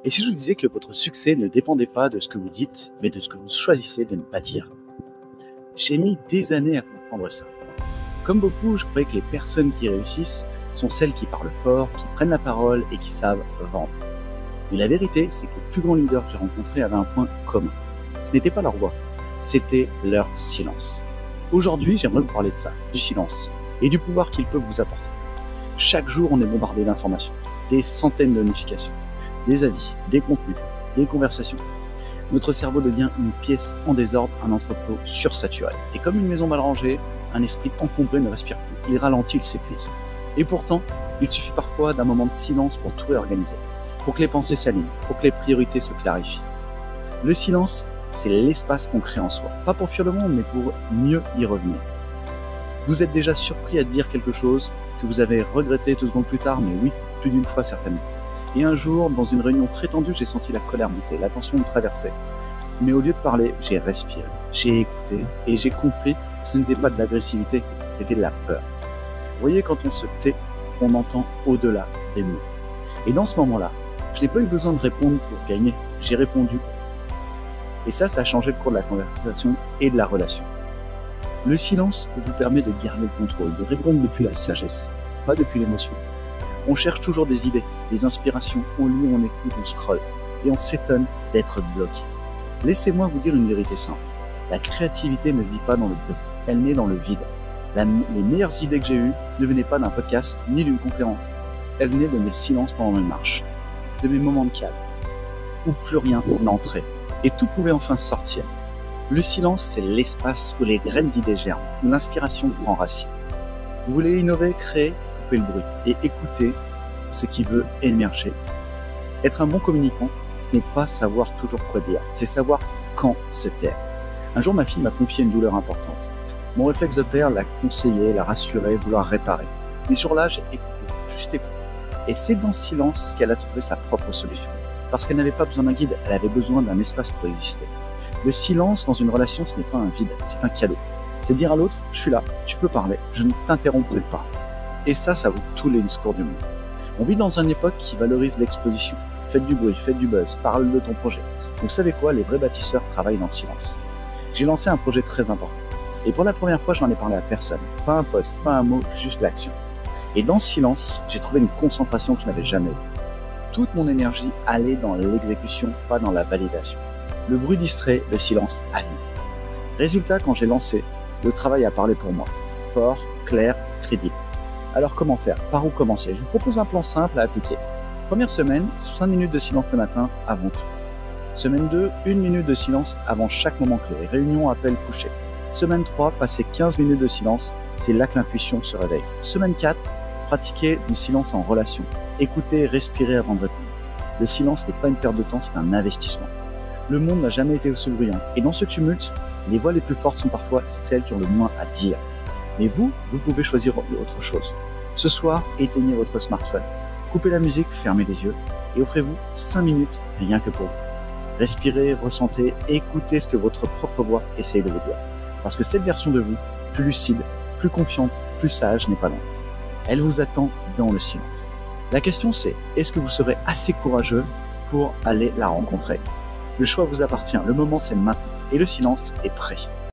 Et si je vous disais que votre succès ne dépendait pas de ce que vous dites, mais de ce que vous choisissez de ne pas dire? J'ai mis des années à comprendre ça. Comme beaucoup, je croyais que les personnes qui réussissent sont celles qui parlent fort, qui prennent la parole et qui savent vendre. Mais la vérité, c'est que les plus grands leaders que j'ai rencontrés avaient un point commun. Ce n'était pas leur voix, c'était leur silence. Aujourd'hui, j'aimerais vous parler de ça, du silence, et du pouvoir qu'il peut vous apporter. Chaque jour, on est bombardé d'informations, des centaines de notifications, des avis, des contenus, des conversations. Notre cerveau devient une pièce en désordre, un entrepôt sursaturé. Et comme une maison mal rangée, un esprit encombré ne respire plus. Il ralentit, il s'épuise. Et pourtant, il suffit parfois d'un moment de silence pour tout réorganiser, pour que les pensées s'alignent, pour que les priorités se clarifient. Le silence, c'est l'espace qu'on crée en soi. Pas pour fuir le monde, mais pour mieux y revenir. Vous êtes déjà surpris à dire quelque chose que vous avez regretté 2 secondes plus tard, mais oui, plus d'une fois certainement. Et un jour, dans une réunion très tendue, j'ai senti la colère monter, la tension me traverser. Mais au lieu de parler, j'ai respiré, j'ai écouté et j'ai compris que ce n'était pas de l'agressivité, c'était de la peur. Vous voyez, quand on se tait, on entend au-delà des mots. Et dans ce moment-là, je n'ai pas eu besoin de répondre pour gagner, j'ai répondu. Et ça a changé le cours de la conversation et de la relation. Le silence vous permet de garder le contrôle, de répondre depuis la sagesse, pas depuis l'émotion. On cherche toujours des idées, des inspirations, on lit, on écoute, on scrolle, et on s'étonne d'être bloqué. Laissez-moi vous dire une vérité simple. La créativité ne vit pas dans le bruit, elle naît dans le vide. Les meilleures idées que j'ai eues ne venaient pas d'un podcast ni d'une conférence. Elles venaient de mes silences pendant mes marches, de mes moments de calme, où plus rien n'entrait, et tout pouvait enfin sortir. Le silence, c'est l'espace où les graines d'idées germent, où l'inspiration prend racine. Vous voulez innover, créer, coupez le bruit et écoutez ce qui veut émerger. Être un bon communicant n'est pas savoir toujours quoi dire, c'est savoir quand se taire. Un jour, ma fille m'a confié une douleur importante. Mon réflexe de père l'a conseillé, l'a rassuré, vouloir réparer. Mais sur là, j'ai écouté, juste écouté. Et c'est dans le silence qu'elle a trouvé sa propre solution. Parce qu'elle n'avait pas besoin d'un guide, elle avait besoin d'un espace pour exister. Le silence dans une relation, ce n'est pas un vide, c'est un cadeau. C'est dire à l'autre, je suis là, tu peux parler, je ne t'interromprai pas. Et ça vaut tous les discours du monde. On vit dans une époque qui valorise l'exposition. Faites du bruit, faites du buzz, parle de ton projet. Donc vous savez quoi, les vrais bâtisseurs travaillent dans le silence. J'ai lancé un projet très important. Et pour la première fois, je n'en ai parlé à personne. Pas un post, pas un mot, juste l'action. Et dans ce silence, j'ai trouvé une concentration que je n'avais jamais eue. Toute mon énergie allait dans l'exécution, pas dans la validation. Le bruit distrait, le silence anime. Résultat, quand j'ai lancé, le travail a parlé pour moi. Fort, clair, crédible. Alors comment faire? Par où commencer? Je vous propose un plan simple à appliquer. Première semaine, 5 minutes de silence le matin avant tout. Semaine 2, 1 minute de silence avant chaque moment clé. Réunion, appel, coucher. Semaine 3, passer 15 minutes de silence, c'est là que l'intuition se réveille. Semaine 4, pratiquer du silence en relation. Écouter, respirer avant de répondre. Le silence n'est pas une perte de temps, c'est un investissement. Le monde n'a jamais été aussi bruyant. Et dans ce tumulte, les voix les plus fortes sont parfois celles qui ont le moins à dire. Mais vous pouvez choisir autre chose. Ce soir, éteignez votre smartphone. Coupez la musique, fermez les yeux et offrez-vous 5 minutes rien que pour vous. Respirez, ressentez, écoutez ce que votre propre voix essaye de vous dire. Parce que cette version de vous, plus lucide, plus confiante, plus sage, n'est pas loin. Elle vous attend dans le silence. La question c'est, est-ce que vous serez assez courageux pour aller la rencontrer? Le choix vous appartient, le moment c'est maintenant et le silence est prêt.